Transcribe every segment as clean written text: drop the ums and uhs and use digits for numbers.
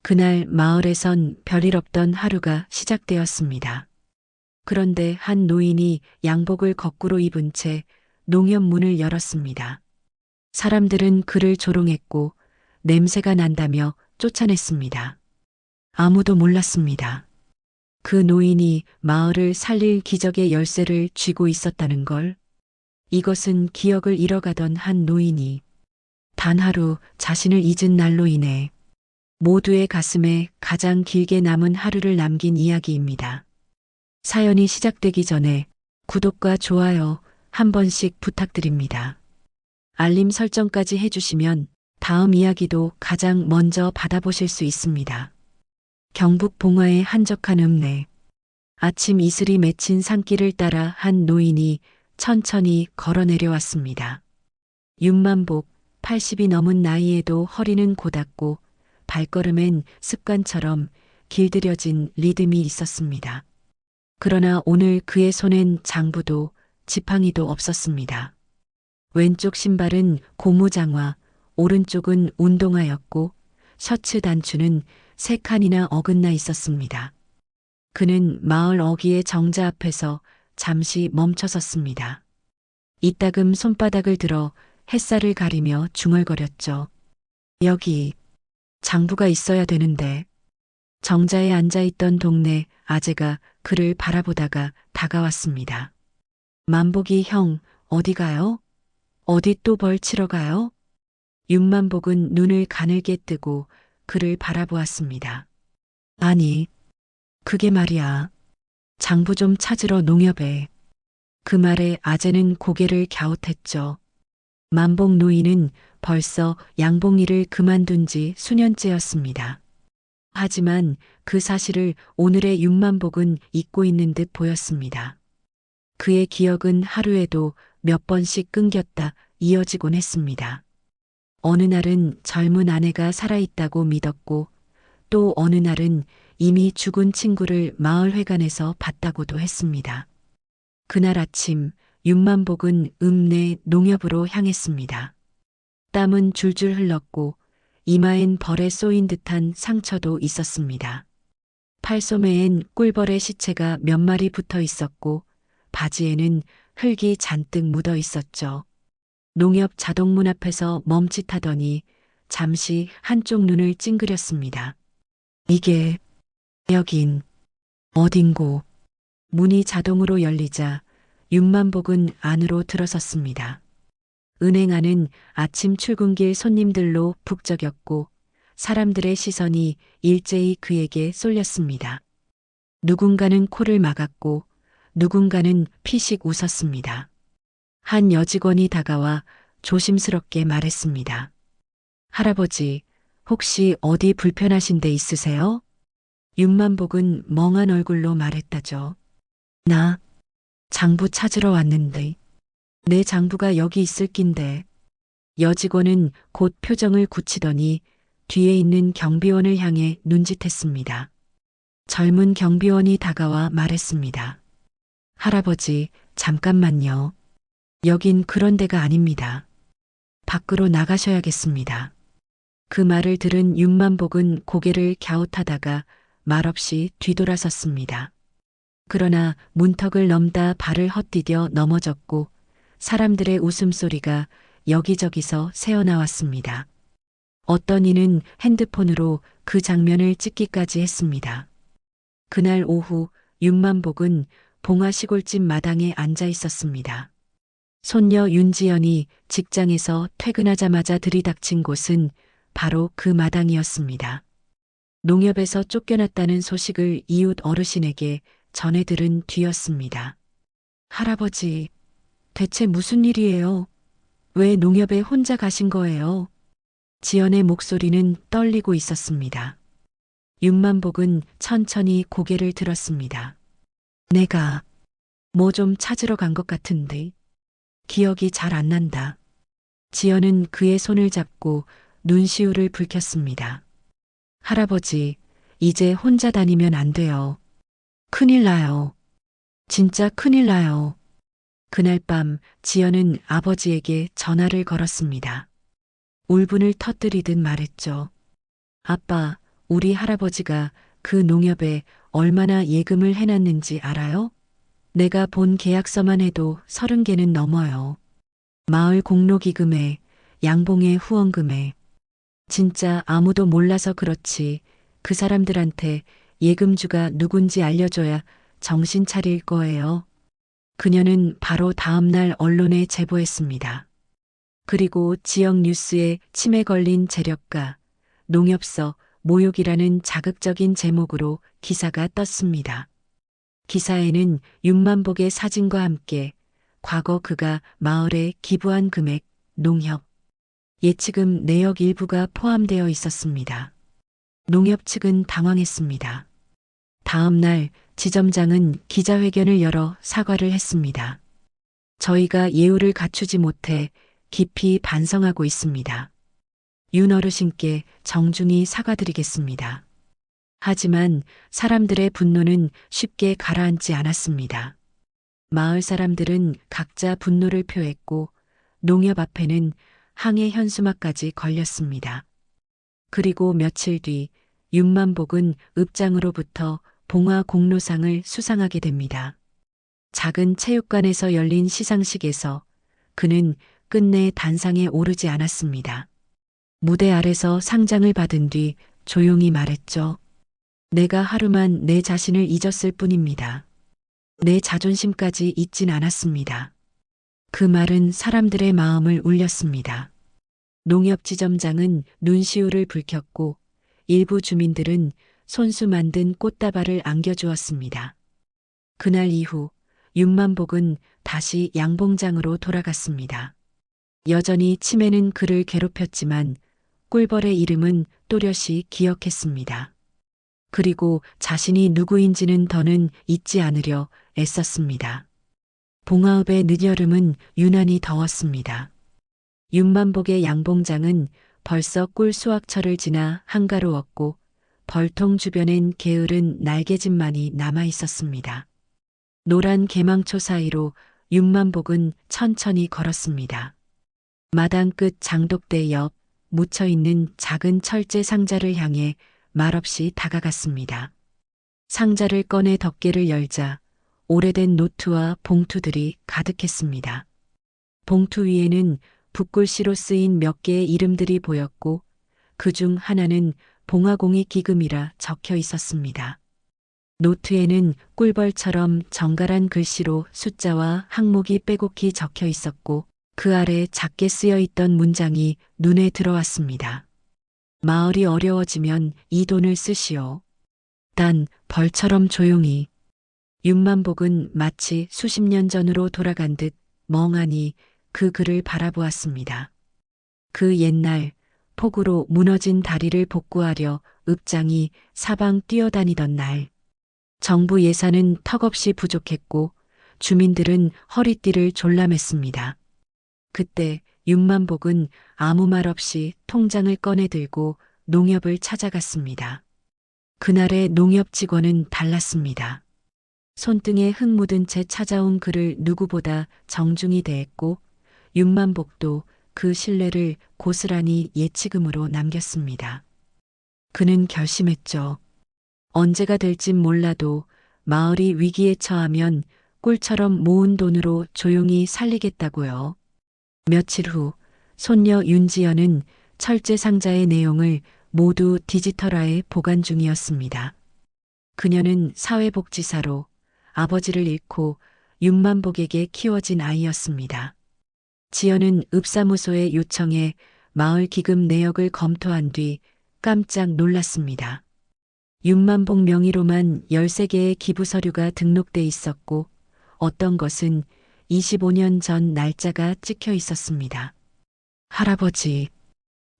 그날 마을에선 별일 없던 하루가 시작되었습니다. 그런데 한 노인이 양복을 거꾸로 입은 채 농협 문을 열었습니다. 사람들은 그를 조롱했고 냄새가 난다며 쫓아냈습니다. 아무도 몰랐습니다. 그 노인이 마을을 살릴 기적의 열쇠를 쥐고 있었다는 걸. 이것은 기억을 잃어가던 한 노인이 단 하루 자신을 잊은 날로 인해 모두의 가슴에 가장 길게 남은 하루를 남긴 이야기입니다. 사연이 시작되기 전에 구독과 좋아요 한 번씩 부탁드립니다. 알림 설정까지 해주시면 다음 이야기도 가장 먼저 받아보실 수 있습니다. 경북 봉화의 한적한 읍내. 아침 이슬이 맺힌 산길을 따라 한 노인이 천천히 걸어 내려왔습니다. 육만복 80이 넘은 나이에도 허리는 고닫고 발걸음엔 습관처럼 길들여진 리듬이 있었습니다. 그러나 오늘 그의 손엔 장부도 지팡이도 없었습니다. 왼쪽 신발은 고무장화, 오른쪽은 운동화였고 셔츠 단추는 3칸이나 어긋나 있었습니다. 그는 마을 어귀의 정자 앞에서 잠시 멈춰섰습니다. 이따금 손바닥을 들어 햇살을 가리며 중얼거렸죠. 여기 장부가 있어야 되는데. 정자에 앉아있던 동네 아재가 그를 바라보다가 다가왔습니다. 만복이 형, 어디 가요? 어디 또 벌 치러 가요? 윤만복은 눈을 가늘게 뜨고 그를 바라보았습니다. 아니, 그게 말이야. 장부 좀 찾으러 농협에. 그 말에 아재는 고개를 갸웃했죠. 만복 노인은 벌써 양복 일을 그만둔 지 수년째였습니다. 하지만 그 사실을 오늘의 윤만복은 잊고 있는 듯 보였습니다. 그의 기억은 하루에도 몇 번씩 끊겼다 이어지곤 했습니다. 어느 날은 젊은 아내가 살아있다고 믿었고 또 어느 날은 이미 죽은 친구를 마을회관에서 봤다고도 했습니다. 그날 아침 윤만복은 읍내 농협으로 향했습니다. 땀은 줄줄 흘렀고 이마엔 벌에 쏘인 듯한 상처도 있었습니다. 팔소매엔 꿀벌의 시체가 몇 마리 붙어 있었고 바지에는 흙이 잔뜩 묻어 있었죠. 농협 자동문 앞에서 멈칫하더니 잠시 한쪽 눈을 찡그렸습니다. 이게 여긴 어딘고. 문이 자동으로 열리자 윤만복은 안으로 들어섰습니다. 은행 안은 아침 출근길 손님들로 북적였고 사람들의 시선이 일제히 그에게 쏠렸습니다. 누군가는 코를 막았고 누군가는 피식 웃었습니다. 한 여직원이 다가와 조심스럽게 말했습니다. 할아버지, 혹시 어디 불편하신 데 있으세요? 윤만복은 멍한 얼굴로 말했다죠. 나 장부 찾으러 왔는데. 내 장부가 여기 있을 낀데. 여직원은 곧 표정을 굳히더니 뒤에 있는 경비원을 향해 눈짓했습니다. 젊은 경비원이 다가와 말했습니다. 할아버지, 잠깐만요. 여긴 그런 데가 아닙니다. 밖으로 나가셔야겠습니다. 그 말을 들은 윤만복은 고개를 갸웃하다가 말없이 뒤돌아섰습니다. 그러나 문턱을 넘다 발을 헛디뎌 넘어졌고 사람들의 웃음소리가 여기저기서 새어나왔습니다. 어떤 이는 핸드폰으로 그 장면을 찍기까지 했습니다. 그날 오후 윤만복은 봉화 시골집 마당에 앉아 있었습니다. 손녀 윤지연이 직장에서 퇴근하자마자 들이닥친 곳은 바로 그 마당이었습니다. 농협에서 쫓겨났다는 소식을 이웃 어르신에게 전해 들은 뒤였습니다. 할아버지, 대체 무슨 일이에요? 왜 농협에 혼자 가신 거예요? 지연의 목소리는 떨리고 있었습니다. 윤만복은 천천히 고개를 들었습니다. 내가 뭐 좀 찾으러 간 것 같은데 기억이 잘 안 난다. 지연은 그의 손을 잡고 눈시울을 붉혔습니다. 할아버지, 이제 혼자 다니면 안 돼요. 큰일 나요. 진짜 큰일 나요. 그날 밤 지연은 아버지에게 전화를 걸었습니다. 울분을 터뜨리듯 말했죠. 아빠, 우리 할아버지가 그 농협에 얼마나 예금을 해놨는지 알아요? 내가 본 계약서만 해도 30개는 넘어요. 마을 공로기금에, 양봉의 후원금에. 진짜 아무도 몰라서 그렇지. 그 사람들한테 예금주가 누군지 알려줘야 정신 차릴 거예요. 그녀는 바로 다음날 언론에 제보했습니다. 그리고 지역 뉴스에 치매 걸린 재력가, 농협서, 모욕이라는 자극적인 제목으로 기사가 떴습니다. 기사에는 윤만복의 사진과 함께 과거 그가 마을에 기부한 금액, 농협, 예치금 내역 일부가 포함되어 있었습니다. 농협 측은 당황했습니다. 다음 날 지점장은 기자회견을 열어 사과를 했습니다. 저희가 예우를 갖추지 못해 깊이 반성하고 있습니다. 윤 어르신께 정중히 사과드리겠습니다. 하지만 사람들의 분노는 쉽게 가라앉지 않았습니다. 마을 사람들은 각자 분노를 표했고 농협 앞에는 항해 현수막까지 걸렸습니다. 그리고 며칠 뒤 윤만복은 읍장으로부터 봉화 공로상을 수상하게 됩니다. 작은 체육관에서 열린 시상식에서 그는 끝내 단상에 오르지 않았습니다. 무대 아래서 상장을 받은 뒤 조용히 말했죠. 내가 하루만 내 자신을 잊었을 뿐입니다. 내 자존심까지 잊진 않았습니다. 그 말은 사람들의 마음을 울렸습니다. 농협지점장은 눈시울을 붉혔고 일부 주민들은 손수 만든 꽃다발을 안겨주었습니다. 그날 이후 윤만복은 다시 양봉장으로 돌아갔습니다. 여전히 치매는 그를 괴롭혔지만 꿀벌의 이름은 또렷이 기억했습니다. 그리고 자신이 누구인지는 더는 잊지 않으려 애썼습니다. 봉화읍의 늦여름은 유난히 더웠습니다. 윤만복의 양봉장은 벌써 꿀 수확철을 지나 한가로웠고 벌통 주변엔 게으른 날개짓만이 남아 있었습니다. 노란 개망초 사이로 윤만복은 천천히 걸었습니다. 마당 끝 장독대 옆 묻혀있는 작은 철제 상자를 향해 말없이 다가갔습니다. 상자를 꺼내 덮개를 열자 오래된 노트와 봉투들이 가득했습니다. 봉투 위에는 붓글씨로 쓰인 몇 개의 이름들이 보였고 그중 하나는 봉화공익 기금이라 적혀 있었습니다. 노트에는 꿀벌처럼 정갈한 글씨로 숫자와 항목이 빼곡히 적혀 있었고 그 아래 작게 쓰여 있던 문장이 눈에 들어왔습니다. 마을이 어려워지면 이 돈을 쓰시오. 단 벌처럼 조용히. 윤만복은 마치 수십 년 전으로 돌아간 듯 멍하니 그 글을 바라보았습니다. 그 옛날 폭우로 무너진 다리를 복구하려 읍장이 사방 뛰어다니던 날. 정부 예산은 턱없이 부족했고 주민들은 허리띠를 졸라맸습니다. 그때 윤만복은 아무 말 없이 통장을 꺼내 들고 농협을 찾아갔습니다. 그날의 농협 직원은 달랐습니다. 손등에 흙 묻은 채 찾아온 그를 누구보다 정중히 대했고 윤만복도 그 신뢰를 고스란히 예치금으로 남겼습니다. 그는 결심했죠. 언제가 될진 몰라도 마을이 위기에 처하면 꿀처럼 모은 돈으로 조용히 살리겠다고요. 며칠 후 손녀 윤지연은 철제 상자의 내용을 모두 디지털화해 보관 중이었습니다. 그녀는 사회복지사로 아버지를 잃고 윤만복에게 키워진 아이였습니다. 지연은 읍사무소에 요청해 마을 기금 내역을 검토한 뒤 깜짝 놀랐습니다. 윤만복 명의로만 13개의 기부 서류가 등록돼 있었고 어떤 것은 25년 전 날짜가 찍혀 있었습니다. 할아버지,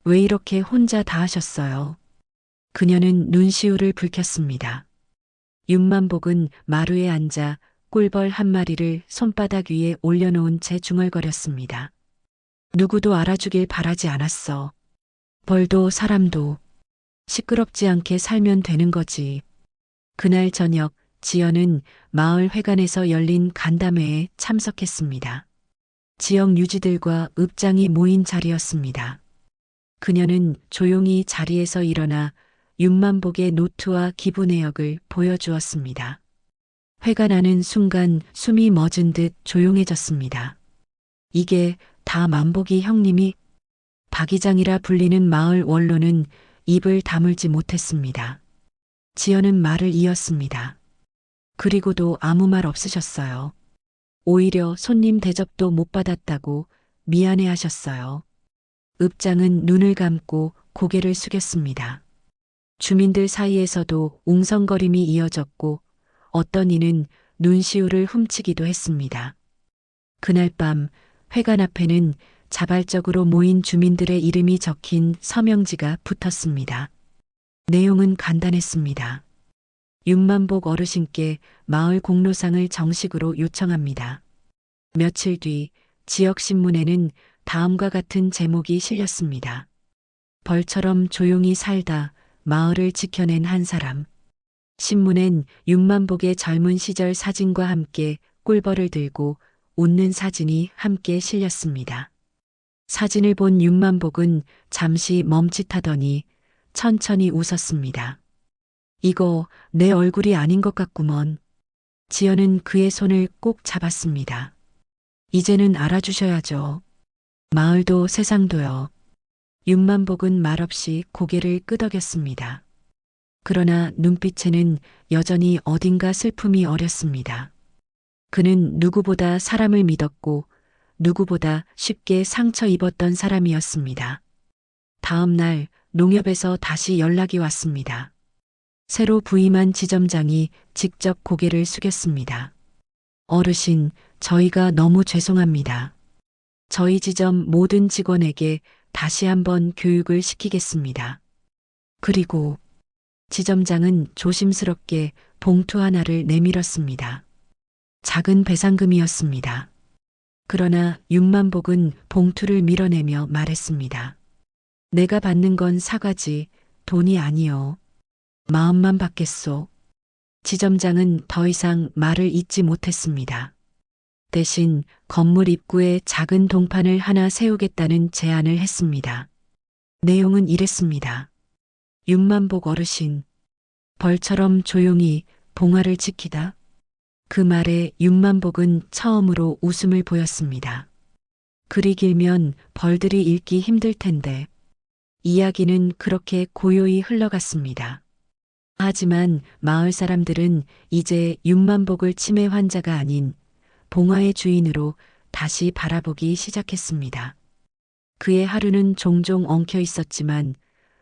왜 이렇게 혼자 다 하셨어요? 그녀는 눈시울을 붉혔습니다. 윤만복은 마루에 앉아 꿀벌 한 마리를 손바닥 위에 올려놓은 채 중얼거렸습니다. 누구도 알아주길 바라지 않았어. 벌도 사람도. 시끄럽지 않게 살면 되는 거지. 그날 저녁 지연은 마을 회관에서 열린 간담회에 참석했습니다. 지역 유지들과 읍장이 모인 자리였습니다. 그녀는 조용히 자리에서 일어나 윤만복의 노트와 기부 내역을 보여주었습니다. 회가 나는 순간 숨이 멎은 듯 조용해졌습니다. 이게 다 만복이 형님이 박이장이라 불리는 마을 원로는 입을 다물지 못했습니다. 지연은 말을 이었습니다. 그리고도 아무 말 없으셨어요. 오히려 손님 대접도 못 받았다고 미안해 하셨어요. 읍장은 눈을 감고 고개를 숙였습니다. 주민들 사이에서도 웅성거림이 이어졌고 어떤 이는 눈시울을 훔치기도 했습니다. 그날 밤 회관 앞에는 자발적으로 모인 주민들의 이름이 적힌 서명지가 붙었습니다. 내용은 간단했습니다. 윤만복 어르신께 마을 공로상을 정식으로 요청합니다. 며칠 뒤 지역신문에는 다음과 같은 제목이 실렸습니다. 벌처럼 조용히 살다 마을을 지켜낸 한 사람. 신문엔 윤만복의 젊은 시절 사진과 함께 꿀벌을 들고 웃는 사진이 함께 실렸습니다. 사진을 본 윤만복은 잠시 멈칫하더니 천천히 웃었습니다. 이거 내 얼굴이 아닌 것 같구먼. 지연은 그의 손을 꼭 잡았습니다. 이제는 알아주셔야죠. 마을도 세상도요. 윤만복은 말없이 고개를 끄덕였습니다. 그러나 눈빛에는 여전히 어딘가 슬픔이 어렸습니다. 그는 누구보다 사람을 믿었고 누구보다 쉽게 상처 입었던 사람이었습니다. 다음 날 농협에서 다시 연락이 왔습니다. 새로 부임한 지점장이 직접 고개를 숙였습니다. 어르신, 저희가 너무 죄송합니다. 저희 지점 모든 직원에게 다시 한번 교육을 시키겠습니다. 그리고 지점장은 조심스럽게 봉투 하나를 내밀었습니다. 작은 배상금이었습니다. 그러나 윤만복은 봉투를 밀어내며 말했습니다. 내가 받는 건 사과지, 돈이 아니요. 마음만 받겠소. 지점장은 더 이상 말을 잇지 못했습니다. 대신 건물 입구에 작은 동판을 하나 세우겠다는 제안을 했습니다. 내용은 이랬습니다. 윤만복 어르신, 벌처럼 조용히 봉화를 지키다. 그 말에 윤만복은 처음으로 웃음을 보였습니다. 글이 길면 벌들이 읽기 힘들 텐데 이야기는 그렇게 고요히 흘러갔습니다. 하지만 마을 사람들은 이제 윤만복을 치매 환자가 아닌 봉화의 주인으로 다시 바라보기 시작했습니다. 그의 하루는 종종 엉켜 있었지만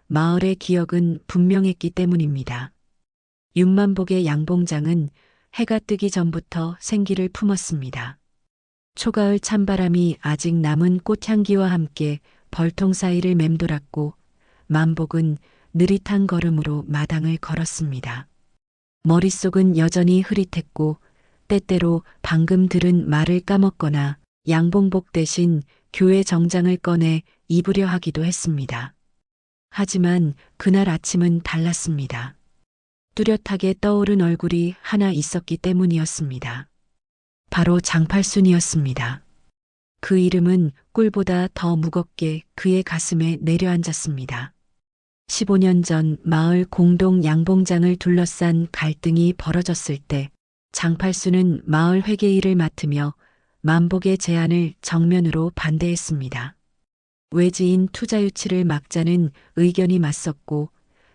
마을의 기억은 분명했기 때문입니다. 윤만복의 양봉장은 해가 뜨기 전부터 생기를 품었습니다. 초가을 찬바람이 아직 남은 꽃향기와 함께 벌통 사이를 맴돌았고 만복은 느릿한 걸음으로 마당을 걸었습니다. 머릿속은 여전히 흐릿했고 때때로 방금 들은 말을 까먹거나 양봉복 대신 교회 정장을 꺼내 입으려 하기도 했습니다. 하지만 그날 아침은 달랐습니다. 뚜렷하게 떠오른 얼굴이 하나 있었기 때문이었습니다. 바로 장팔순이었습니다. 그 이름은 꿀보다 더 무겁게 그의 가슴에 내려앉았습니다. 15년 전 마을 공동 양봉장을 둘러싼 갈등이 벌어졌을 때 장팔순은 마을 회계 일을 맡으며 만복의 제안을 정면으로 반대했습니다. 외지인 투자 유치를 막자는 의견이 맞섰고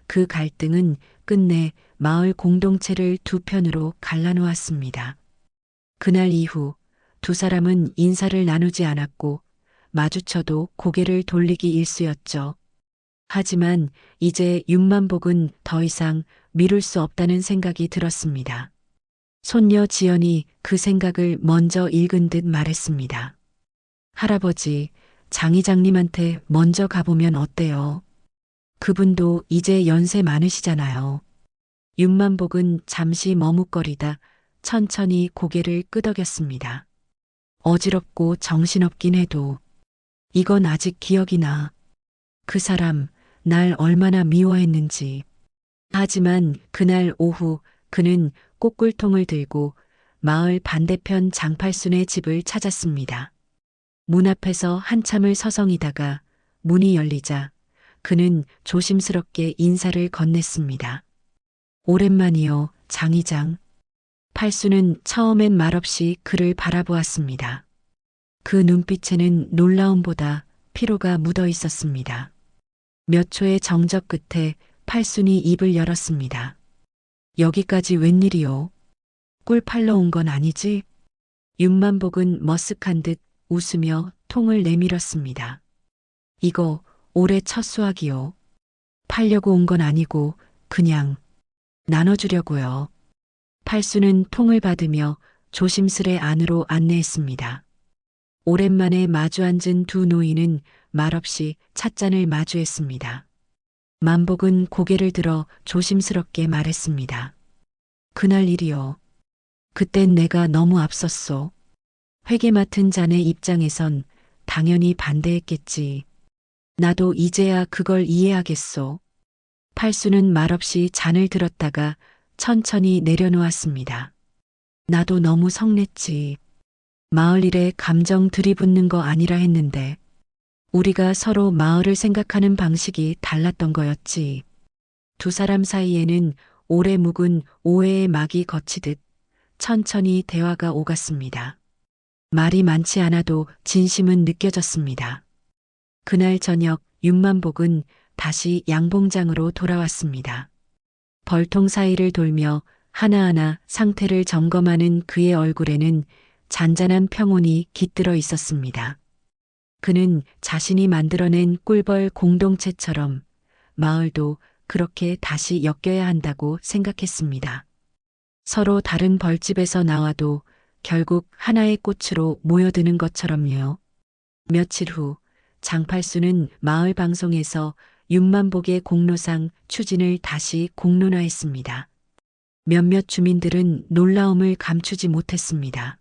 그 갈등은 끝내 마을 공동체를 두 편으로 갈라놓았습니다. 그날 이후 두 사람은 인사를 나누지 않았고 마주쳐도 고개를 돌리기 일쑤였죠. 하지만 이제 윤만복은 더 이상 미룰 수 없다는 생각이 들었습니다. 손녀 지연이 그 생각을 먼저 읽은 듯 말했습니다. 할아버지, 장 이장님한테 먼저 가보면 어때요? 그분도 이제 연세 많으시잖아요. 윤만복은 잠시 머뭇거리다 천천히 고개를 끄덕였습니다. 어지럽고 정신없긴 해도 이건 아직 기억이 나. 그 사람 날 얼마나 미워했는지. 하지만 그날 오후 그는 꽃꿀통을 들고 마을 반대편 장팔순의 집을 찾았습니다. 문 앞에서 한참을 서성이다가 문이 열리자 그는 조심스럽게 인사를 건넸습니다. 오랜만이요, 장 이장. 팔수는 처음엔 말없이 그를 바라보았습니다. 그 눈빛에는 놀라움보다 피로가 묻어 있었습니다. 몇 초의 정적 끝에 팔순이 입을 열었습니다. 여기까지 웬일이요? 꿀 팔러 온 건 아니지? 윤만복은 머쓱한 듯 웃으며 통을 내밀었습니다. 이거 올해 첫 수확이요. 팔려고 온 건 아니고 그냥 나눠주려고요. 팔수는 통을 받으며 조심스레 안으로 안내했습니다. 오랜만에 마주 앉은 두 노인은 말없이 찻잔을 마주했습니다. 만복은 고개를 들어 조심스럽게 말했습니다. 그날 일이요. 그땐 내가 너무 앞섰소. 회계 맡은 자네 입장에선 당연히 반대했겠지. 나도 이제야 그걸 이해하겠소. 팔수는 말없이 잔을 들었다가 천천히 내려놓았습니다. 나도 너무 성냈지. 마을 일에 감정 들이붓는 거 아니라 했는데 우리가 서로 마을을 생각하는 방식이 달랐던 거였지. 두 사람 사이에는 오래 묵은 오해의 막이 걷히듯 천천히 대화가 오갔습니다. 말이 많지 않아도 진심은 느껴졌습니다. 그날 저녁 윤만복은 다시 양봉장으로 돌아왔습니다. 벌통 사이를 돌며 하나하나 상태를 점검하는 그의 얼굴에는 잔잔한 평온이 깃들어 있었습니다. 그는 자신이 만들어낸 꿀벌 공동체처럼 마을도 그렇게 다시 엮여야 한다고 생각했습니다. 서로 다른 벌집에서 나와도 결국 하나의 꽃으로 모여드는 것처럼요. 며칠 후 장팔수는 마을 방송에서 윤만복의 공로상 추진을 다시 공론화했습니다. 몇몇 주민들은 놀라움을 감추지 못했습니다.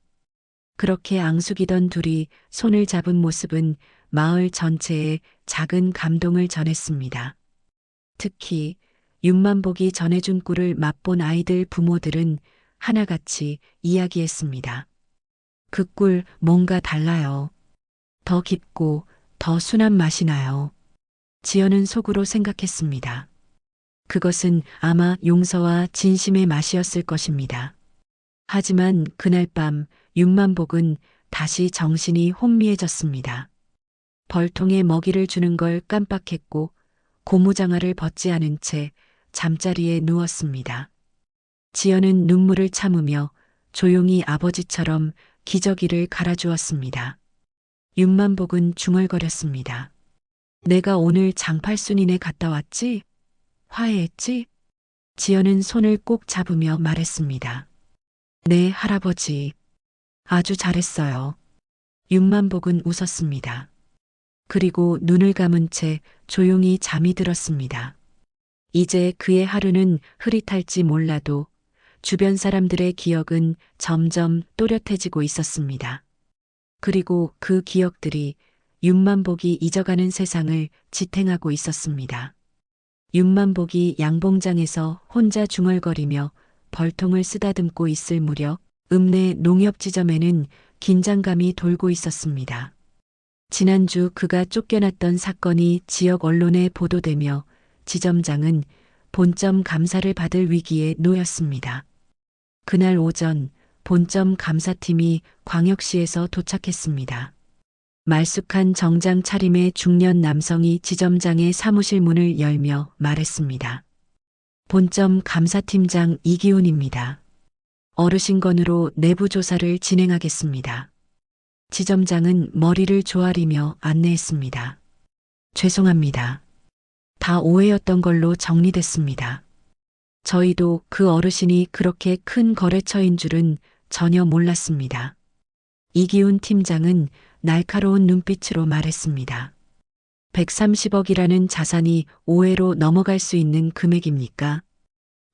그렇게 앙숙이던 둘이 손을 잡은 모습은 마을 전체에 작은 감동을 전했습니다. 특히 윤만복이 전해준 꿀을 맛본 아이들 부모들은 하나같이 이야기했습니다. 그 꿀 뭔가 달라요. 더 깊고 더 순한 맛이 나요. 지연은 속으로 생각했습니다. 그것은 아마 용서와 진심의 맛이었을 것입니다. 하지만 그날 밤 윤만복은 다시 정신이 혼미해졌습니다. 벌통에 먹이를 주는 걸 깜빡했고 고무장화를 벗지 않은 채 잠자리에 누웠습니다. 지연은 눈물을 참으며 조용히 아버지처럼 기저귀를 갈아주었습니다. 윤만복은 중얼거렸습니다. 내가 오늘 장팔순이네 갔다 왔지? 화해했지? 지연은 손을 꼭 잡으며 말했습니다. 네, 할아버지. 아주 잘했어요. 윤만복은 웃었습니다. 그리고 눈을 감은 채 조용히 잠이 들었습니다. 이제 그의 하루는 흐릿할지 몰라도 주변 사람들의 기억은 점점 또렷해지고 있었습니다. 그리고 그 기억들이 윤만복이 잊어가는 세상을 지탱하고 있었습니다. 윤만복이 양봉장에서 혼자 중얼거리며 벌통을 쓰다듬고 있을 무렵 읍내 농협지점에는 긴장감이 돌고 있었습니다. 지난주 그가 쫓겨났던 사건이 지역 언론에 보도되며 지점장은 본점 감사를 받을 위기에 놓였습니다. 그날 오전 본점 감사팀이 광역시에서 도착했습니다. 말쑥한 정장 차림의 중년 남성이 지점장의 사무실 문을 열며 말했습니다. 본점 감사팀장 이기훈입니다. 어르신 건으로 내부 조사를 진행하겠습니다. 지점장은 머리를 조아리며 안내했습니다. 죄송합니다. 다 오해였던 걸로 정리됐습니다. 저희도 그 어르신이 그렇게 큰 거래처인 줄은 전혀 몰랐습니다. 이기훈 팀장은 날카로운 눈빛으로 말했습니다. 130억이라는 자산이 오해로 넘어갈 수 있는 금액입니까?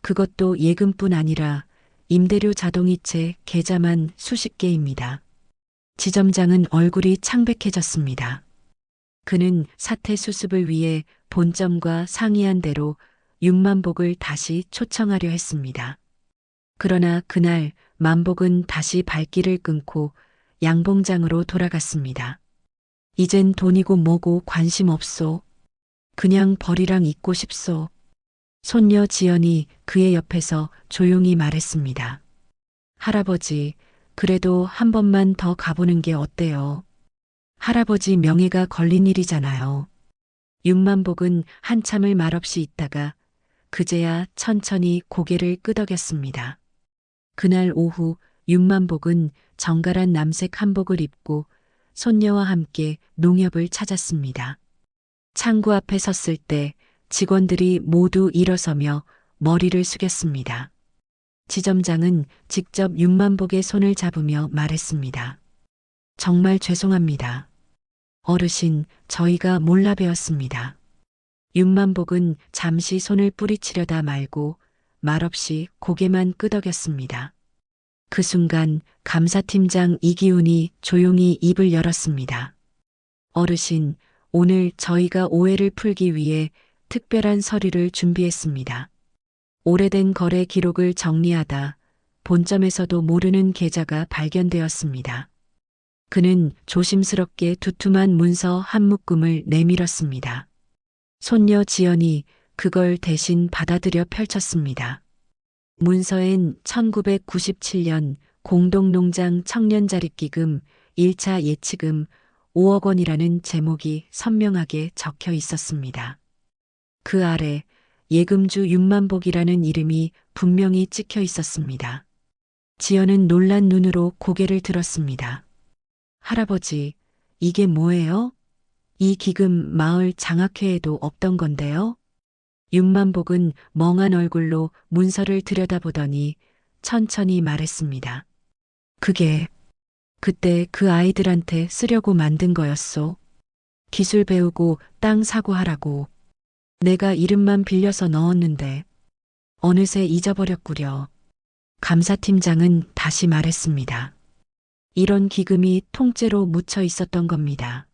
그것도 예금뿐 아니라 임대료 자동이체 계좌만 수십 개입니다. 지점장은 얼굴이 창백해졌습니다. 그는 사태 수습을 위해 본점과 상의한 대로 윤만복을 다시 초청하려 했습니다. 그러나 그날 만복은 다시 발길을 끊고 양봉장으로 돌아갔습니다. 이젠 돈이고 뭐고 관심 없소. 그냥 벌이랑 있고 싶소. 손녀 지연이 그의 옆에서 조용히 말했습니다. 할아버지, 그래도 한 번만 더 가보는 게 어때요? 할아버지 명예가 걸린 일이잖아요. 윤만복은 한참을 말없이 있다가 그제야 천천히 고개를 끄덕였습니다. 그날 오후 윤만복은 정갈한 남색 한복을 입고 손녀와 함께 농협을 찾았습니다. 창구 앞에 섰을 때 직원들이 모두 일어서며 머리를 숙였습니다. 지점장은 직접 윤만복의 손을 잡으며 말했습니다. 정말 죄송합니다. 어르신, 저희가 몰라 배웠습니다. 윤만복은 잠시 손을 뿌리치려다 말고 말없이 고개만 끄덕였습니다. 그 순간 감사팀장 이기훈이 조용히 입을 열었습니다. 어르신, 오늘 저희가 오해를 풀기 위해 특별한 서류를 준비했습니다. 오래된 거래 기록을 정리하다 본점에서도 모르는 계좌가 발견되었습니다. 그는 조심스럽게 두툼한 문서 한 묶음을 내밀었습니다. 손녀 지연이 그걸 대신 받아들여 펼쳤습니다. 문서엔 1997년 공동농장 청년자립기금 1차 예치금 5억 원이라는 제목이 선명하게 적혀 있었습니다. 그 아래 예금주 윤만복이라는 이름이 분명히 찍혀 있었습니다. 지연은 놀란 눈으로 고개를 들었습니다. 할아버지, 이게 뭐예요? 이 기금 마을 장학회에도 없던 건데요? 윤만복은 멍한 얼굴로 문서를 들여다보더니 천천히 말했습니다. 그게 그때 그 아이들한테 쓰려고 만든 거였소. 기술 배우고 땅 사고 하라고. 내가 이름만 빌려서 넣었는데 어느새 잊어버렸구려. 감사팀장은 다시 말했습니다. 이런 기금이 통째로 묻혀 있었던 겁니다.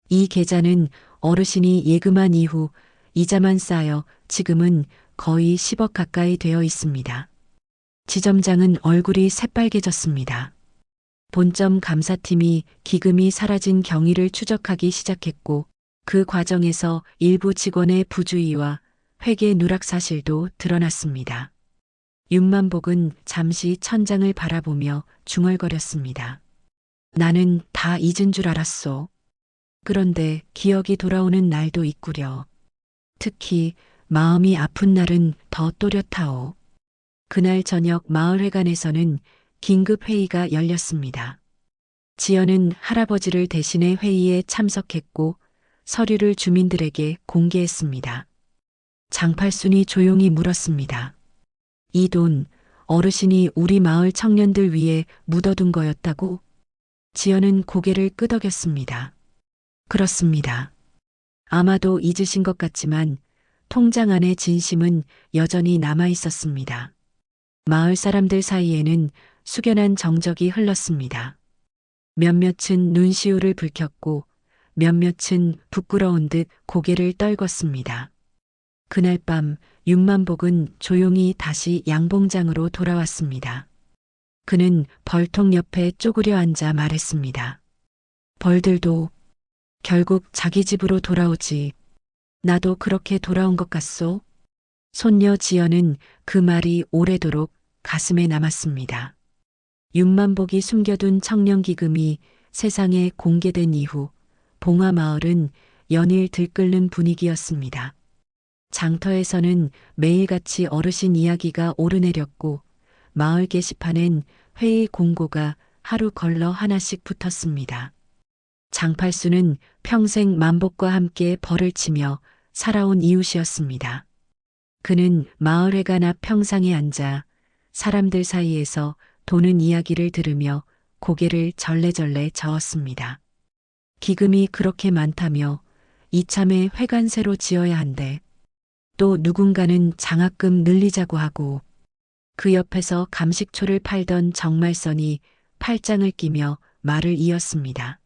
이 계좌는 어르신이 예금한 이후 이자만 쌓여 지금은 거의 10억 가까이 되어 있습니다. 지점장은 얼굴이 새빨개졌습니다. 본점 감사팀이 기금이 사라진 경위를 추적하기 시작했고 그 과정에서 일부 직원의 부주의와 회계 누락 사실도 드러났습니다. 윤만복은 잠시 천장을 바라보며 중얼거렸습니다. 나는 다 잊은 줄 알았소. 그런데 기억이 돌아오는 날도 있구려. 특히 마음이 아픈 날은 더 또렷하오. 그날 저녁 마을회관에서는 긴급 회의가 열렸습니다. 지연은 할아버지를 대신해 회의에 참석했고 서류를 주민들에게 공개했습니다. 장팔순이 조용히 물었습니다. 이 돈 어르신이 우리 마을 청년들 위해 묻어둔 거였다고? 지연은 고개를 끄덕였습니다. 그렇습니다. 아마도 잊으신 것 같지만 통장 안의 진심은 여전히 남아 있었습니다. 마을 사람들 사이에는 숙연한 정적이 흘렀습니다. 몇몇은 눈시울을 붉혔고 몇몇은 부끄러운 듯 고개를 떨궜습니다. 그날 밤 윤만복은 조용히 다시 양봉장으로 돌아왔습니다. 그는 벌통 옆에 쪼그려 앉아 말했습니다. 벌들도 결국 자기 집으로 돌아오지. 나도 그렇게 돌아온 것 같소? 손녀 지연은 그 말이 오래도록 가슴에 남았습니다. 윤만복이 숨겨둔 청년기금이 세상에 공개된 이후 봉화마을은 연일 들끓는 분위기였습니다. 장터에서는 매일같이 어르신 이야기가 오르내렸고 마을 게시판엔 회의 공고가 하루 걸러 하나씩 붙었습니다. 장팔수는 평생 만복과 함께 벌을 치며 살아온 이웃이었습니다. 그는 마을회관 앞 평상에 앉아 사람들 사이에서 도는 이야기를 들으며 고개를 절레절레 저었습니다. 기금이 그렇게 많다며 이참에 회관 새로 지어야 한대. 또 누군가는 장학금 늘리자고 하고 그 옆에서 감식초를 팔던 정말선이 팔짱을 끼며 말을 이었습니다.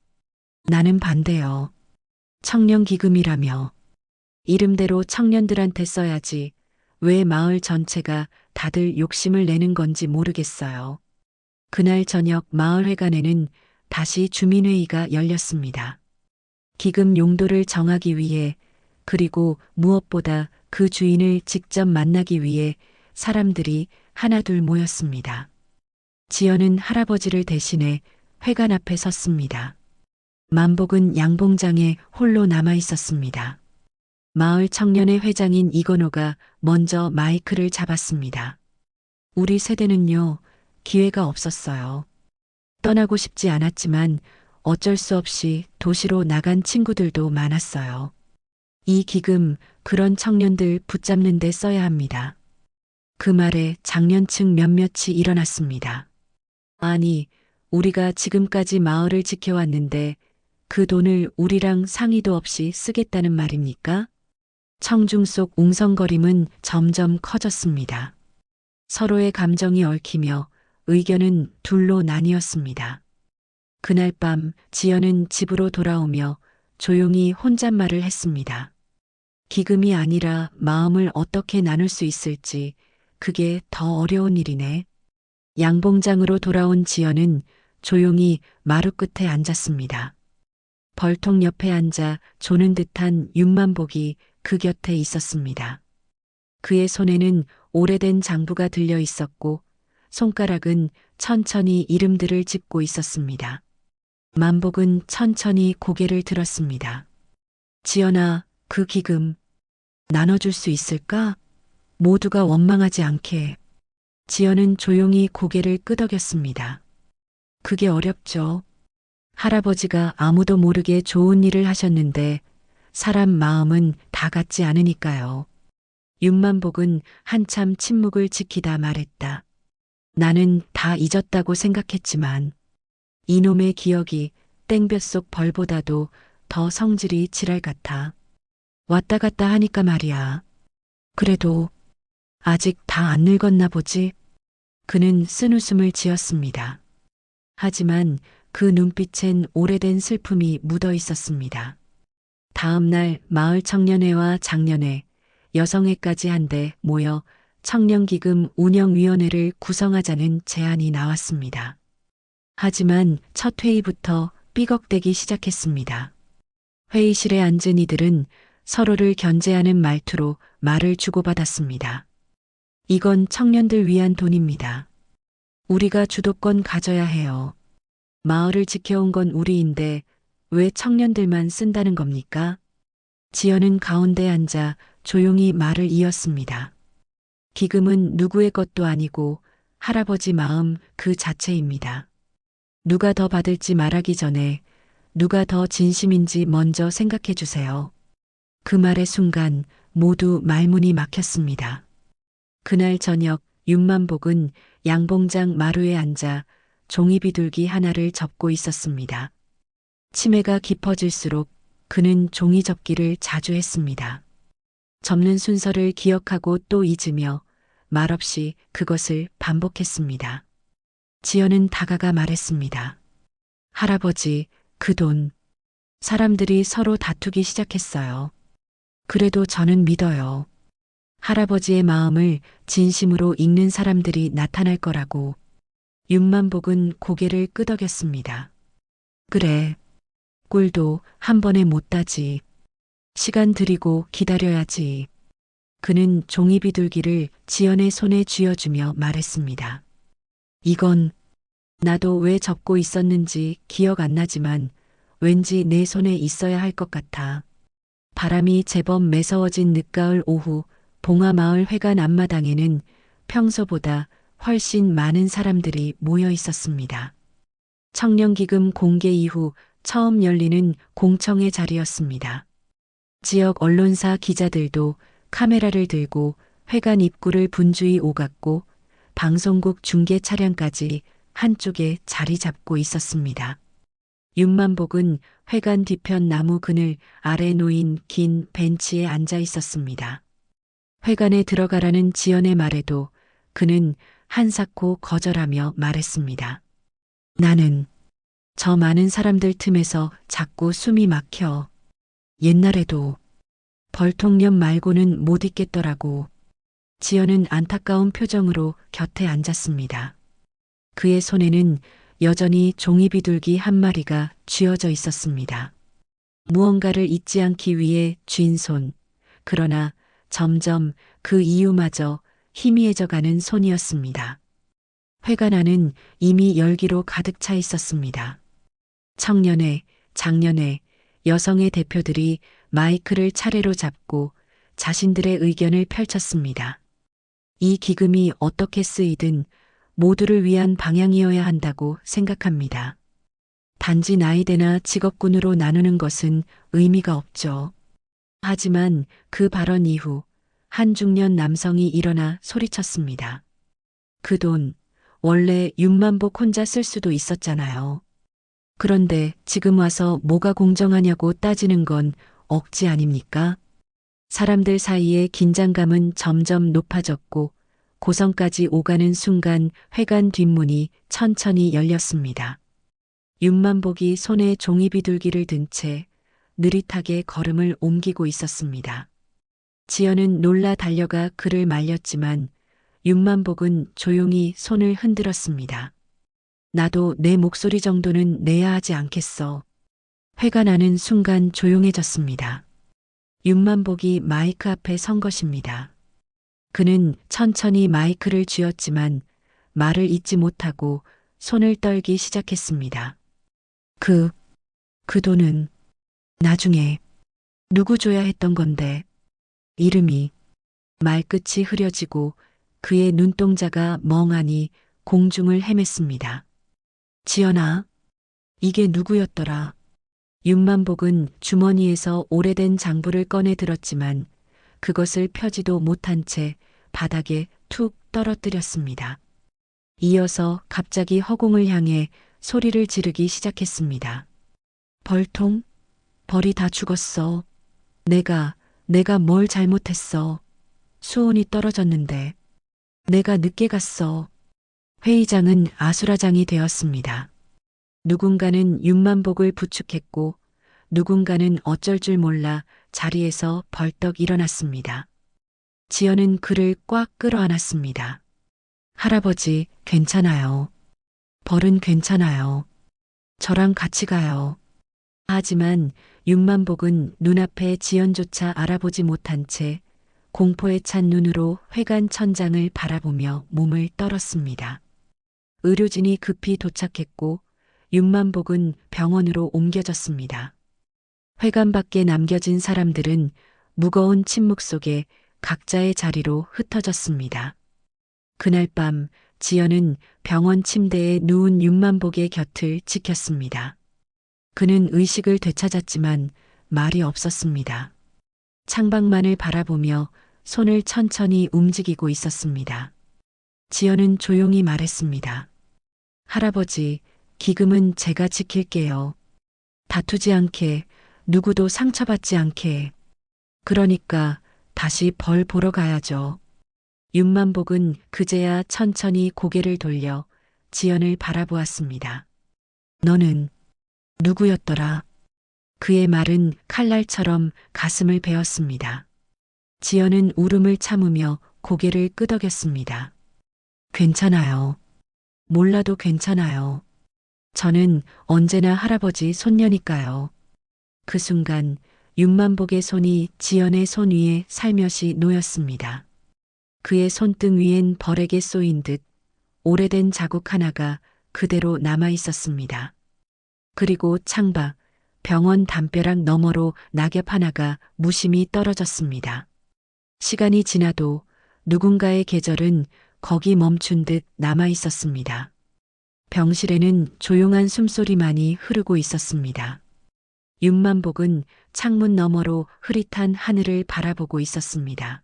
나는 반대요. 청년기금이라며. 이름대로 청년들한테 써야지 왜 마을 전체가 다들 욕심을 내는 건지 모르겠어요. 그날 저녁 마을회관에는 다시 주민회의가 열렸습니다. 기금 용도를 정하기 위해 그리고 무엇보다 그 주인을 직접 만나기 위해 사람들이 하나둘 모였습니다. 지연은 할아버지를 대신해 회관 앞에 섰습니다. 만복은 양봉장에 홀로 남아 있었습니다. 마을 청년의 회장인 이건호가 먼저 마이크를 잡았습니다. 우리 세대는요, 기회가 없었어요. 떠나고 싶지 않았지만 어쩔 수 없이 도시로 나간 친구들도 많았어요. 이 기금, 그런 청년들 붙잡는 데 써야 합니다. 그 말에 장년층 몇몇이 일어났습니다. 아니, 우리가 지금까지 마을을 지켜왔는데 그 돈을 우리랑 상의도 없이 쓰겠다는 말입니까? 청중 속 웅성거림은 점점 커졌습니다. 서로의 감정이 얽히며 의견은 둘로 나뉘었습니다. 그날 밤 지연은 집으로 돌아오며 조용히 혼잣말을 했습니다. 기금이 아니라 마음을 어떻게 나눌 수 있을지 그게 더 어려운 일이네. 양봉장으로 돌아온 지연은 조용히 마루 끝에 앉았습니다. 벌통 옆에 앉아 조는 듯한 윤만복이 그 곁에 있었습니다. 그의 손에는 오래된 장부가 들려 있었고 손가락은 천천히 이름들을 짚고 있었습니다. 만복은 천천히 고개를 들었습니다. 지연아, 그 기금 나눠줄 수 있을까? 모두가 원망하지 않게. 지연은 조용히 고개를 끄덕였습니다. 그게 어렵죠. 할아버지가 아무도 모르게 좋은 일을 하셨는데 사람 마음은 다 같지 않으니까요. 윤만복은 한참 침묵을 지키다 말했다. 나는 다 잊었다고 생각했지만 이놈의 기억이 땡볕 속 벌보다도 더 성질이 지랄 같아. 왔다 갔다 하니까 말이야. 그래도 아직 다 안 늙었나 보지? 그는 쓴웃음을 지었습니다. 하지만 그 눈빛엔 오래된 슬픔이 묻어 있었습니다. 다음 날 마을 청년회와 장년회, 여성회까지 한데 모여 청년기금 운영위원회를 구성하자는 제안이 나왔습니다. 하지만 첫 회의부터 삐걱대기 시작했습니다. 회의실에 앉은 이들은 서로를 견제하는 말투로 말을 주고받았습니다. 이건 청년들 위한 돈입니다. 우리가 주도권 가져야 해요. 마을을 지켜온 건 우리인데 왜 청년들만 쓴다는 겁니까? 지연은 가운데 앉아 조용히 말을 이었습니다. 기금은 누구의 것도 아니고 할아버지 마음 그 자체입니다. 누가 더 받을지 말하기 전에 누가 더 진심인지 먼저 생각해 주세요. 그 말의 순간 모두 말문이 막혔습니다. 그날 저녁 윤만복은 양봉장 마루에 앉아 종이 비둘기 하나를 접고 있었습니다. 치매가 깊어질수록 그는 종이 접기를 자주 했습니다. 접는 순서를 기억하고 또 잊으며 말없이 그것을 반복했습니다. 지연은 다가가 말했습니다. 할아버지, 그 돈. 사람들이 서로 다투기 시작했어요. 그래도 저는 믿어요. 할아버지의 마음을 진심으로 읽는 사람들이 나타날 거라고. 윤만복은 고개를 끄덕였습니다. 그래. 꿀도 한 번에 못 따지. 시간 들이고 기다려야지. 그는 종이 비둘기를 지연의 손에 쥐어주며 말했습니다. 이건 나도 왜 접고 있었는지 기억 안 나지만 왠지 내 손에 있어야 할 것 같아. 바람이 제법 매서워진 늦가을 오후 봉화마을 회관 앞마당에는 평소보다 훨씬 많은 사람들이 모여 있었습니다. 청년기금 공개 이후 처음 열리는 공청회 자리였습니다. 지역 언론사 기자들도 카메라를 들고 회관 입구를 분주히 오갔고 방송국 중계 차량까지 한쪽에 자리 잡고 있었습니다. 윤만복은 회관 뒤편 나무 그늘 아래 놓인 긴 벤치에 앉아 있었습니다. 회관에 들어가라는 지연의 말에도 그는 한사코 거절하며 말했습니다. 나는 저 많은 사람들 틈에서 자꾸 숨이 막혀. 옛날에도 벌통년 말고는 못 있겠더라고. 지연은 안타까운 표정으로 곁에 앉았습니다. 그의 손에는 여전히 종이 비둘기 한 마리가 쥐어져 있었습니다. 무언가를 잊지 않기 위해 쥔 손, 그러나 점점 그 이유마저 희미해져 가는 손이었습니다. 회관안은 이미 열기로 가득 차 있었습니다. 청년회, 장년회, 여성의 대표들이 마이크를 차례로 잡고 자신들의 의견을 펼쳤습니다. 이 기금이 어떻게 쓰이든 모두를 위한 방향이어야 한다고 생각합니다. 단지 나이대나 직업군으로 나누는 것은 의미가 없죠. 하지만 그 발언 이후 한 중년 남성이 일어나 소리쳤습니다. 그 돈, 원래 윤만복 혼자 쓸 수도 있었잖아요. 그런데 지금 와서 뭐가 공정하냐고 따지는 건 억지 아닙니까? 사람들 사이의 긴장감은 점점 높아졌고 고성까지 오가는 순간 회관 뒷문이 천천히 열렸습니다. 윤만복이 손에 종이 비둘기를 든 채 느릿하게 걸음을 옮기고 있었습니다. 지연은 놀라 달려가 그를 말렸지만 윤만복은 조용히 손을 흔들었습니다. 나도 내 목소리 정도는 내야 하지 않겠어. 회가 나는 순간 조용해졌습니다. 윤만복이 마이크 앞에 선 것입니다. 그는 천천히 마이크를 쥐었지만 말을 잇지 못하고 손을 떨기 시작했습니다. 그 돈은 나중에 누구 줘야 했던 건데. 이름이. 말끝이 흐려지고 그의 눈동자가 멍하니 공중을 헤맸습니다. 지연아, 이게 누구였더라? 윤만복은 주머니에서 오래된 장부를 꺼내 들었지만 그것을 펴지도 못한 채 바닥에 툭 떨어뜨렸습니다. 이어서 갑자기 허공을 향해 소리를 지르기 시작했습니다. 벌통? 벌이 다 죽었어. 내가 뭘 잘못했어. 수온이 떨어졌는데. 내가 늦게 갔어. 회의장은 아수라장이 되었습니다. 누군가는 윤만복을 부축했고 누군가는 어쩔 줄 몰라 자리에서 벌떡 일어났습니다. 지연은 그를 꽉 끌어안았습니다. 할아버지, 괜찮아요. 벌은 괜찮아요. 저랑 같이 가요. 하지만 윤만복은 눈앞에 지연조차 알아보지 못한 채 공포에 찬 눈으로 회관 천장을 바라보며 몸을 떨었습니다. 의료진이 급히 도착했고 윤만복은 병원으로 옮겨졌습니다. 회관 밖에 남겨진 사람들은 무거운 침묵 속에 각자의 자리로 흩어졌습니다. 그날 밤 지연은 병원 침대에 누운 윤만복의 곁을 지켰습니다. 그는 의식을 되찾았지만 말이 없었습니다. 창밖만을 바라보며 손을 천천히 움직이고 있었습니다. 지연은 조용히 말했습니다. 할아버지, 기금은 제가 지킬게요. 다투지 않게, 누구도 상처받지 않게. 그러니까 다시 벌 보러 가야죠. 윤만복은 그제야 천천히 고개를 돌려 지연을 바라보았습니다. 너는 누구였더라? 그의 말은 칼날처럼 가슴을 베었습니다. 지연은 울음을 참으며 고개를 끄덕였습니다. 괜찮아요. 몰라도 괜찮아요. 저는 언제나 할아버지 손녀니까요. 그 순간 윤만복의 손이 지연의 손 위에 살며시 놓였습니다. 그의 손등 위엔 벌에게 쏘인 듯 오래된 자국 하나가 그대로 남아 있었습니다. 그리고 창밖, 병원 담벼락 너머로 낙엽 하나가 무심히 떨어졌습니다. 시간이 지나도 누군가의 계절은 거기 멈춘 듯 남아 있었습니다. 병실에는 조용한 숨소리만이 흐르고 있었습니다. 윤만복은 창문 너머로 흐릿한 하늘을 바라보고 있었습니다.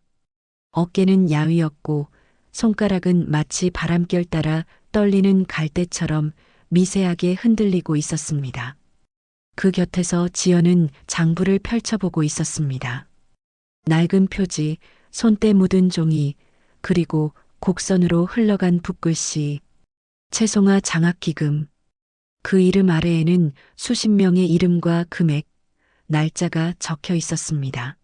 어깨는 야위었고 손가락은 마치 바람결 따라 떨리는 갈대처럼 미세하게 흔들리고 있었습니다. 그 곁에서 지연은 장부를 펼쳐보고 있었습니다. 낡은 표지, 손때 묻은 종이, 그리고 곡선으로 흘러간 붓글씨, 채송화 장학기금. 그 이름 아래에는 수십 명의 이름과 금액, 날짜가 적혀 있었습니다.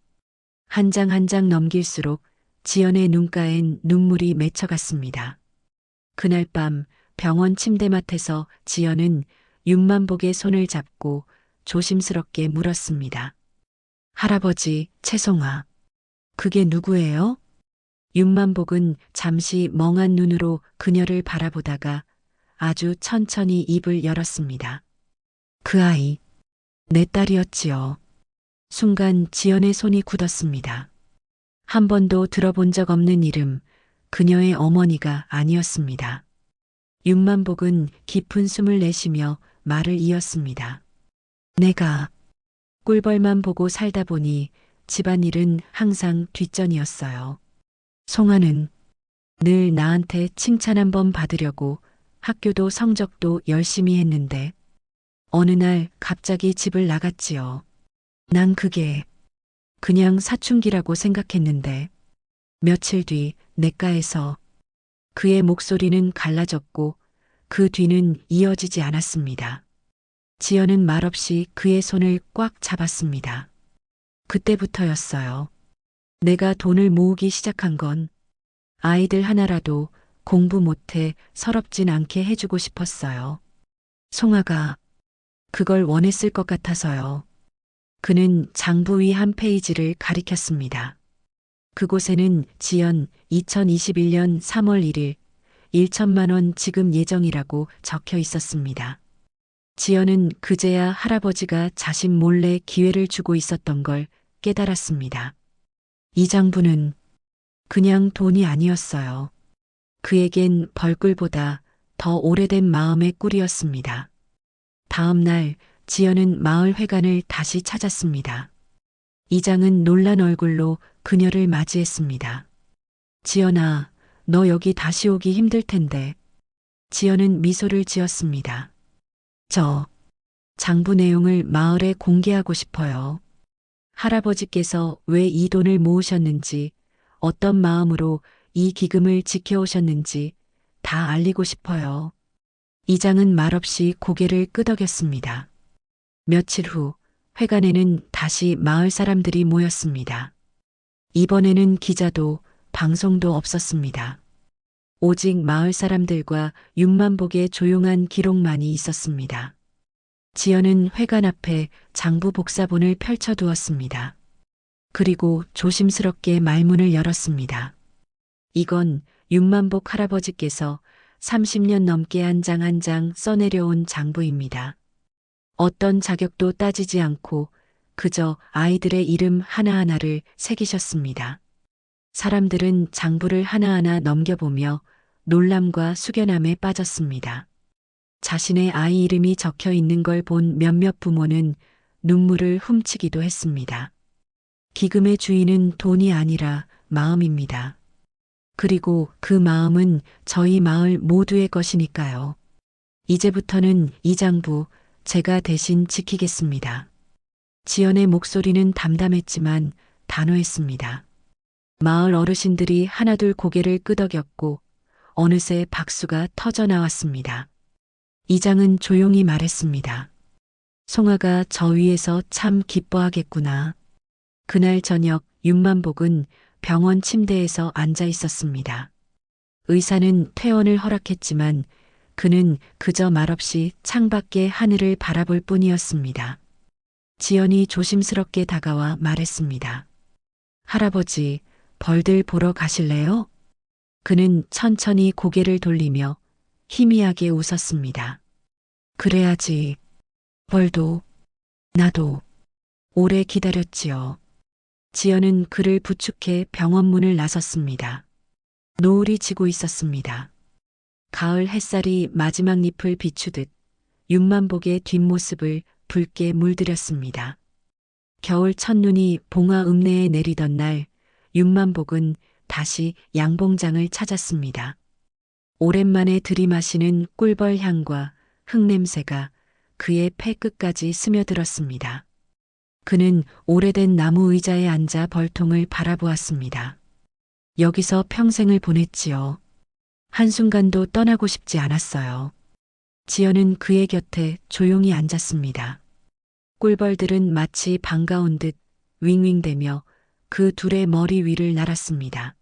한 장 한 장 넘길수록 지연의 눈가엔 눈물이 맺혀갔습니다. 그날 밤 병원 침대맡에서 지연은 윤만복의 손을 잡고 조심스럽게 물었습니다. 할아버지, 채송화. 그게 누구예요? 윤만복은 잠시 멍한 눈으로 그녀를 바라보다가 아주 천천히 입을 열었습니다. 그 아이, 내 딸이었지요. 순간 지연의 손이 굳었습니다. 한 번도 들어본 적 없는 이름, 그녀의 어머니가 아니었습니다. 윤만복은 깊은 숨을 내쉬며 말을 이었습니다. 내가 꿀벌만 보고 살다 보니 집안일은 항상 뒷전이었어요. 송아는 늘 나한테 칭찬 한 번 받으려고 학교도 성적도 열심히 했는데 어느 날 갑자기 집을 나갔지요. 난 그게 그냥 사춘기라고 생각했는데 며칠 뒤 냇가에서 그의 목소리는 갈라졌고 그 뒤는 이어지지 않았습니다. 지연은 말없이 그의 손을 꽉 잡았습니다. 그때부터였어요. 내가 돈을 모으기 시작한 건 아이들 하나라도 공부 못해 서럽진 않게 해주고 싶었어요. 송아가 그걸 원했을 것 같아서요. 그는 장부 위 한 페이지를 가리켰습니다. 그곳에는 지연 2021년 3월 1일 1천만 원 지급 예정이라고 적혀 있었습니다. 지연은 그제야 할아버지가 자신 몰래 기회를 주고 있었던 걸 깨달았습니다. 이 장부는 그냥 돈이 아니었어요. 그에겐 벌꿀보다 더 오래된 마음의 꿀이었습니다. 다음 날 지연은 마을 회관을 다시 찾았습니다. 이장은 놀란 얼굴로 그녀를 맞이했습니다. 지연아, 너 여기 다시 오기 힘들 텐데. 지연은 미소를 지었습니다. 저 장부 내용을 마을에 공개하고 싶어요. 할아버지께서 왜 이 돈을 모으셨는지, 어떤 마음으로 이 기금을 지켜오셨는지 다 알리고 싶어요. 이장은 말없이 고개를 끄덕였습니다. 며칠 후 회관에는 다시 마을 사람들이 모였습니다. 이번에는 기자도 방송도 없었습니다. 오직 마을 사람들과 윤만복의 조용한 기록만이 있었습니다. 지연은 회관 앞에 장부 복사본을 펼쳐두었습니다. 그리고 조심스럽게 말문을 열었습니다. 이건 윤만복 할아버지께서 30년 넘게 한 장 한 장 써내려온 장부입니다. 어떤 자격도 따지지 않고 그저 아이들의 이름 하나하나를 새기셨습니다. 사람들은 장부를 하나하나 넘겨보며 놀람과 숙연함에 빠졌습니다. 자신의 아이 이름이 적혀 있는 걸 본 몇몇 부모는 눈물을 훔치기도 했습니다. 기금의 주인은 돈이 아니라 마음입니다. 그리고 그 마음은 저희 마을 모두의 것이니까요. 이제부터는 이 장부 제가 대신 지키겠습니다. 지연의 목소리는 담담했지만 단호했습니다. 마을 어르신들이 하나둘 고개를 끄덕였고 어느새 박수가 터져 나왔습니다. 이장은 조용히 말했습니다. 송아가 저 위에서 참 기뻐하겠구나. 그날 저녁 윤만복은 병원 침대에서 앉아 있었습니다. 의사는 퇴원을 허락했지만 그는 그저 말없이 창밖의 하늘을 바라볼 뿐이었습니다. 지연이 조심스럽게 다가와 말했습니다. 할아버지, 벌들 보러 가실래요? 그는 천천히 고개를 돌리며 희미하게 웃었습니다. 그래야지. 벌도, 나도 오래 기다렸지요. 지연은 그를 부축해 병원 문을 나섰습니다. 노을이 지고 있었습니다. 가을 햇살이 마지막 잎을 비추듯 윤만복의 뒷모습을 붉게 물들였습니다. 겨울 첫눈이 봉화 읍내에 내리던 날 윤만복은 다시 양봉장을 찾았습니다. 오랜만에 들이마시는 꿀벌 향과 흙냄새가 그의 폐 끝까지 스며들었습니다. 그는 오래된 나무 의자에 앉아 벌통을 바라보았습니다. 여기서 평생을 보냈지요. 한순간도 떠나고 싶지 않았어요. 지연은 그의 곁에 조용히 앉았습니다. 꿀벌들은 마치 반가운 듯 윙윙대며 그 둘의 머리 위를 날았습니다.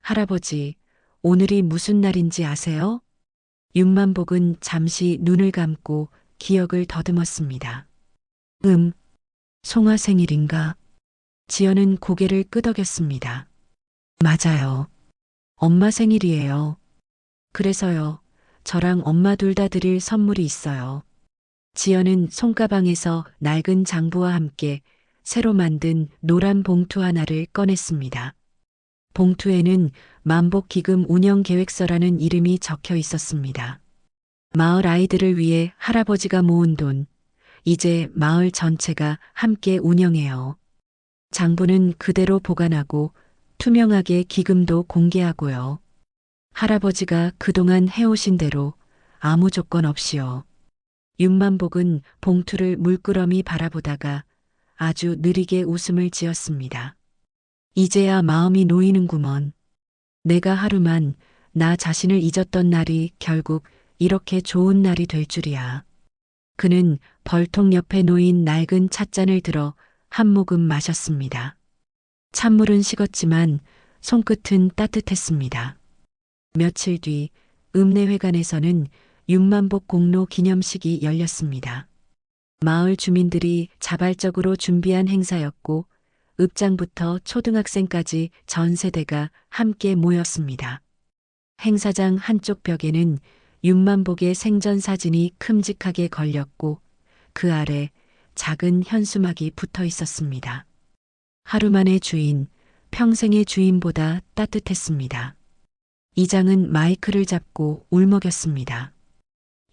할아버지, 오늘이 무슨 날인지 아세요? 윤만복은 잠시 눈을 감고 기억을 더듬었습니다. 송아 생일인가? 지연은 고개를 끄덕였습니다. 맞아요. 엄마 생일이에요. 그래서요. 저랑 엄마 둘 다 드릴 선물이 있어요. 지연은 손가방에서 낡은 장부와 함께 새로 만든 노란 봉투 하나를 꺼냈습니다. 봉투에는 만복기금 운영계획서라는 이름이 적혀 있었습니다. 마을 아이들을 위해 할아버지가 모은 돈, 이제 마을 전체가 함께 운영해요. 장부는 그대로 보관하고 투명하게 기금도 공개하고요. 할아버지가 그동안 해오신 대로 아무 조건 없이요. 윤만복은 봉투를 물끄러미 바라보다가 아주 느리게 웃음을 지었습니다. 이제야 마음이 놓이는구먼. 내가 하루만 나 자신을 잊었던 날이 결국 이렇게 좋은 날이 될 줄이야. 그는 벌통 옆에 놓인 낡은 찻잔을 들어 한 모금 마셨습니다. 찬물은 식었지만 손끝은 따뜻했습니다. 며칠 뒤 읍내회관에서는 윤만복 공로 기념식이 열렸습니다. 마을 주민들이 자발적으로 준비한 행사였고 읍장부터 초등학생까지 전 세대가 함께 모였습니다. 행사장 한쪽 벽에는 윤만복의 생전 사진이 큼직하게 걸렸고 그 아래 작은 현수막이 붙어 있었습니다. 하루만의 주인, 평생의 주인보다 따뜻했습니다. 이장은 마이크를 잡고 울먹였습니다.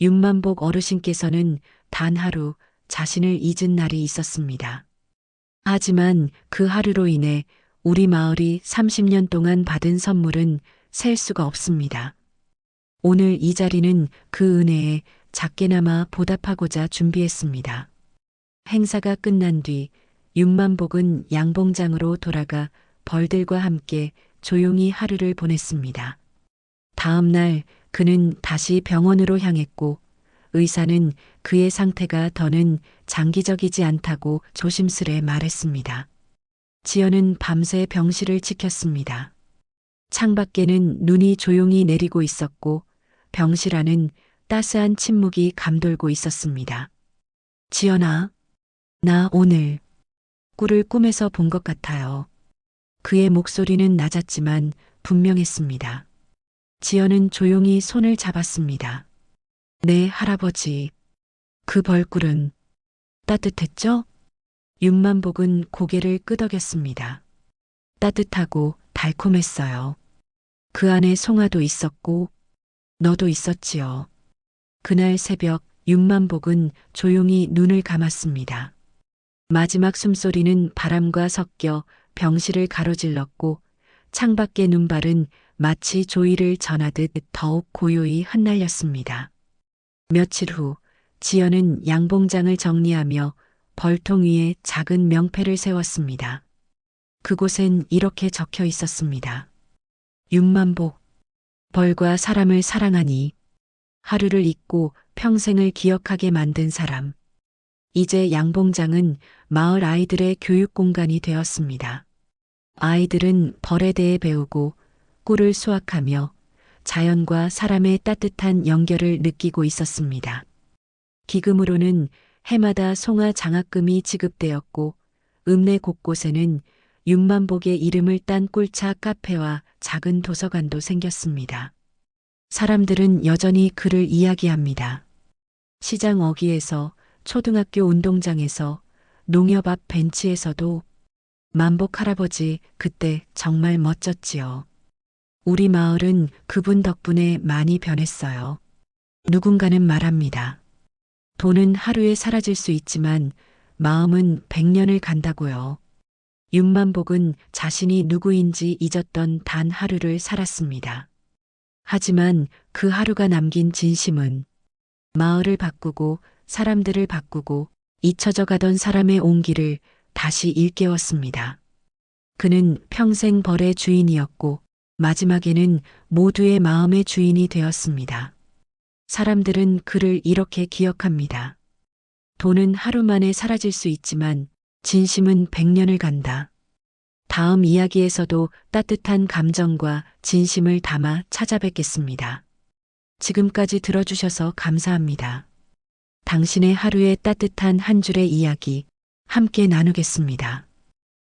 윤만복 어르신께서는 단 하루 자신을 잊은 날이 있었습니다. 하지만 그 하루로 인해 우리 마을이 30년 동안 받은 선물은 셀 수가 없습니다. 오늘 이 자리는 그 은혜에 작게나마 보답하고자 준비했습니다. 행사가 끝난 뒤 윤만복은 양봉장으로 돌아가 벌들과 함께 조용히 하루를 보냈습니다. 다음 날 그는 다시 병원으로 향했고 의사는 그의 상태가 더는 장기적이지 않다고 조심스레 말했습니다. 지연은 밤새 병실을 지켰습니다. 창밖에는 눈이 조용히 내리고 있었고 병실 안은 따스한 침묵이 감돌고 있었습니다. 지연아, 나 오늘 꿀을 꿈에서 본 것 같아요. 그의 목소리는 낮았지만 분명했습니다. 지연은 조용히 손을 잡았습니다. 네, 할아버지. 그 벌꿀은 따뜻했죠? 윤만복은 고개를 끄덕였습니다. 따뜻하고 달콤했어요. 그 안에 송아도 있었고 너도 있었지요. 그날 새벽 윤만복은 조용히 눈을 감았습니다. 마지막 숨소리는 바람과 섞여 병실을 가로질렀고 창밖의 눈발은 마치 조의를 전하듯 더욱 고요히 흩날렸습니다. 며칠 후 지연은 양봉장을 정리하며 벌통 위에 작은 명패를 세웠습니다. 그곳엔 이렇게 적혀 있었습니다. 윤만복, 벌과 사람을 사랑하니 하루를 잊고 평생을 기억하게 만든 사람. 이제 양봉장은 마을 아이들의 교육 공간이 되었습니다. 아이들은 벌에 대해 배우고 꿀을 수확하며 자연과 사람의 따뜻한 연결을 느끼고 있었습니다. 기금으로는 해마다 송화 장학금이 지급되었고 읍내 곳곳에는 윤만복의 이름을 딴 꿀차 카페와 작은 도서관도 생겼습니다. 사람들은 여전히 그를 이야기합니다. 시장 어귀에서, 초등학교 운동장에서, 농협 앞 벤치에서도 만복 할아버지 그때 정말 멋졌지요. 우리 마을은 그분 덕분에 많이 변했어요. 누군가는 말합니다. 돈은 하루에 사라질 수 있지만 마음은 100년을 간다고요. 윤만복은 자신이 누구인지 잊었던 단 하루를 살았습니다. 하지만 그 하루가 남긴 진심은 마을을 바꾸고 사람들을 바꾸고 잊혀져 가던 사람의 온기를 다시 일깨웠습니다. 그는 평생 벌의 주인이었고 마지막에는 모두의 마음의 주인이 되었습니다. 사람들은 그를 이렇게 기억합니다. 돈은 하루 만에 사라질 수 있지만 진심은 100년을 간다. 다음 이야기에서도 따뜻한 감정과 진심을 담아 찾아뵙겠습니다. 지금까지 들어주셔서 감사합니다. 당신의 하루의 따뜻한 한 줄의 이야기 함께 나누겠습니다.